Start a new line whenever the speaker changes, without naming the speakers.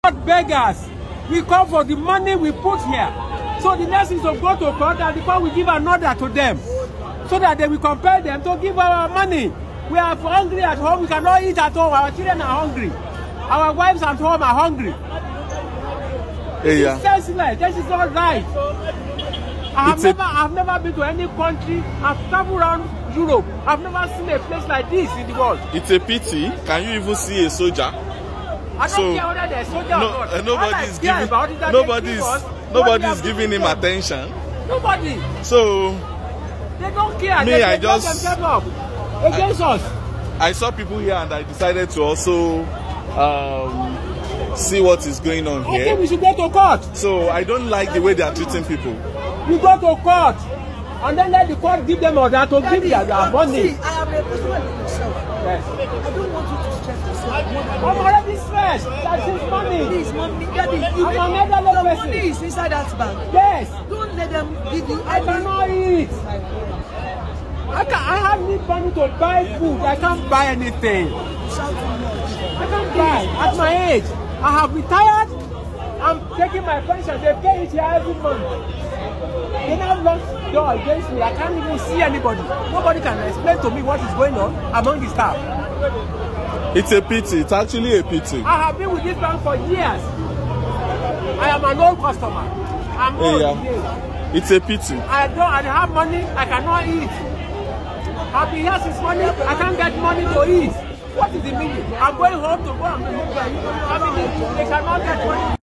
Not beggars. We come for the money we put here. So the next is to go to court and the court will give an order to them so that they will compel them to give our money. We are hungry at home. We cannot eat at home. Our children are hungry. Our wives at home are hungry.
Yeah.
It's senseless. This is not right. I've never been to any country. I've traveled around Europe. I've never seen a place like this in the world.
It's a pity. Can you even see a soldier?
I don't care whether they're soldier or not.
Nobody's giving him attention.
Nobody.
So
they don't care.
Me,
they just themselves up against us.
I saw people here and I decided to also see what is going on here.
Okay, we should go to court.
So I don't like the way they are treating people.
We go to court and then let the court give them order to give their money.
See, I am a person myself.
Yes.
I don't want you to stress yourself.
I'm already stressed. That's his money.
Please, mommy, daddy,
I'm another
the
person.
money is inside that bag.
Yes.
Don't let them give you.
I cannot eat. I have need money to buy food. I can't buy anything. I can't buy. At my age, I have retired. I'm taking my pension. They pay it here every month. They now locked door against me. I can't even see anybody. Nobody can explain to me what is going on among the staff.
It's a pity. It's actually a pity.
I have been with this bank for years. I am an old customer. I'm old.
Yeah. It's a pity.
I have money. I cannot eat. I've been here since morning. I can't get money to eat. What is the meaning? I'm going home to go and be home. They cannot get money.